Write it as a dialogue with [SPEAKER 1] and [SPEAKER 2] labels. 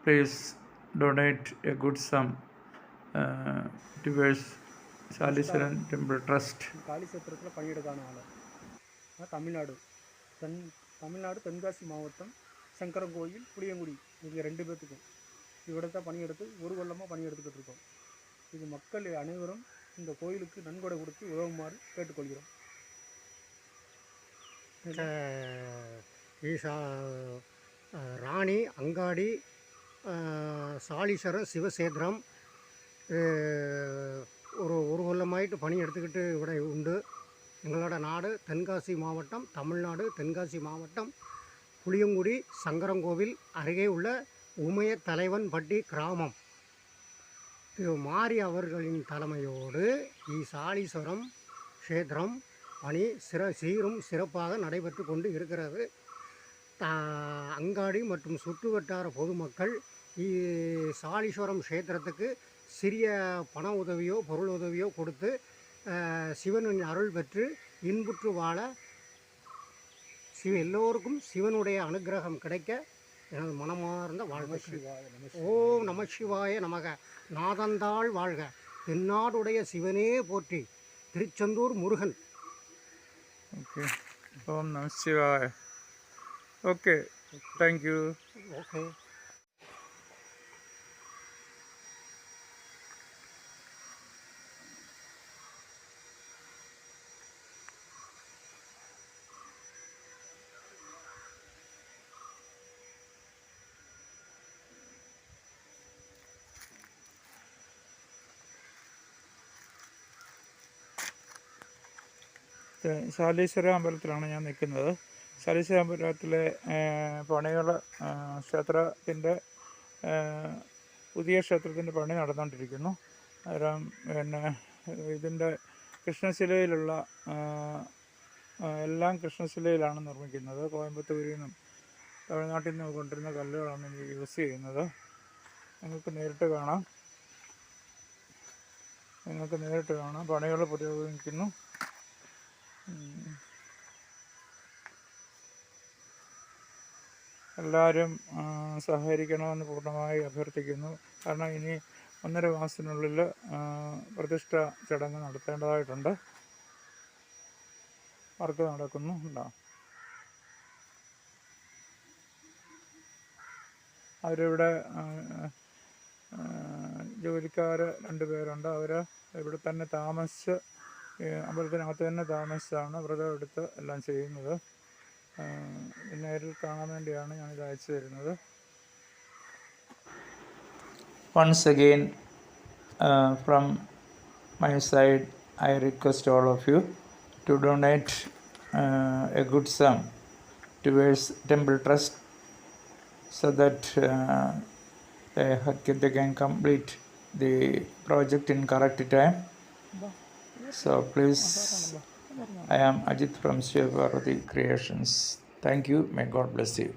[SPEAKER 1] please donate a good sum towards Salisaran Temple Trust.
[SPEAKER 2] காளி சேத்திரத்தில் பணியிடக்கான ஆள் தமிழ்நாடு தென்காசி மாவட்டம் சங்கரங்கோயில் புளியங்குடி இவங்க 2 பேர்த்துக்கும் இவ்விடத்தான் பணியெடுத்து ஒரு வருடமாக பணியெடுத்துக்கிட்டு இருக்கோம். இது மக்கள் அனைவரும் இந்த கோயிலுக்கு நன்கொடை கொடுத்து உதவுமாறு கேட்டுக்கொள்கிறோம்.
[SPEAKER 3] ராணி அங்காடி சாலீஸ்வரம் சிவசேத்திரம் ஒரு கொல்லமாயிட்டு பணி எடுத்துக்கிட்டு ഇവിടെ உண்டு. எங்களோட நாடு தென்காசி மாவட்டம், தமிழ்நாடு தென்காசி மாவட்டம் புளியங்குடி சங்கரங்கோவில் அருகே உள்ள உமைய தலைவன்பட்டி கிராமம். மாரி அவர்களின் தலைமையோடு சாலீஸ்வரம் க்ஷேத்திரம் பணி சீரும் சிறப்பாக நடைபெற்று கொண்டு இருக்கிறது. அங்காடி மற்றும் சுற்றுவட்டார பொதுமக்கள் சாலீஸ்வரம் க்ஷேத்திரத்துக்கு சிறிய பண உதவியோ பொருள் உதவியோ கொடுத்து சிவனின் அருள் பெற்று இன்புற்று வாழ எல்லோருக்கும் சிவனுடைய அனுகிரகம் கிடைக்க எனது மனமார்ந்த வாழ்க்கை. ஓம் நம சிவாய நமக. நாதந்தாள் வாழ்க. தென்னாடுடைய சிவனே போற்றி. Tiruchendur Murugan.
[SPEAKER 1] Okay. Om Namah Shivaya. Okay. Thank you.
[SPEAKER 3] Okay.
[SPEAKER 1] ശാലീശ്വര അമ്പലത്തിലാണ് ഞാൻ നിൽക്കുന്നത്. ശാലീശ്വര അമ്പലത്തിലെ പണികൾ ക്ഷേത്രത്തിൻ്റെ പുതിയ ക്ഷേത്രത്തിൻ്റെ പണി നടന്നുകൊണ്ടിരിക്കുന്നു. അന്നേരം പിന്നെ ഇതിൻ്റെ കൃഷ്ണശിലയിലുള്ള എല്ലാം കൃഷ്ണശിലയിലാണ് നിർമ്മിക്കുന്നത്. കോയമ്പത്തൂരിൽ നിന്നും തമിഴ്നാട്ടിൽ നിന്നും കൊണ്ടുവരുന്ന കല്ലുകളാണ് ഇത് യൂസ് ചെയ്യുന്നത്. നിങ്ങൾക്ക് നേരിട്ട് കാണാം. പണികൾ പുരോഗമിക്കുന്നു. എല്ലാവരും സഹകരിക്കണമെന്ന് പൂർണ്ണമായി അഭ്യർത്ഥിക്കുന്നു. കാരണം ഇനി 1.5 മാസത്തിനുള്ളിൽ പ്രതിഷ്ഠ ചടങ്ങ് നടത്തേണ്ടതായിട്ടുണ്ട്. വർക്ക് നടക്കുന്നുണ്ടാവും. അവരിവിടെ ജോലിക്കാർ 2 പേരുണ്ട്. അവർ ഇവിടെ തന്നെ താമസിച്ച് അമ്പലത്തിനകത്ത് തന്നെ താമസിച്ചാണ് വ്രതം എടുത്ത് എല്ലാം ചെയ്യുന്നത്. നേരിൽ കാണാൻ വേണ്ടിയാണ് ഞാനിത് അയച്ചു തരുന്നത്. Once again, from my side, I request all of you to donate a good sum towards Temple Trust so that they can complete the project in correct time. So please, I am Ajit from Shiva Parvati Creations. Thank you. May God bless you.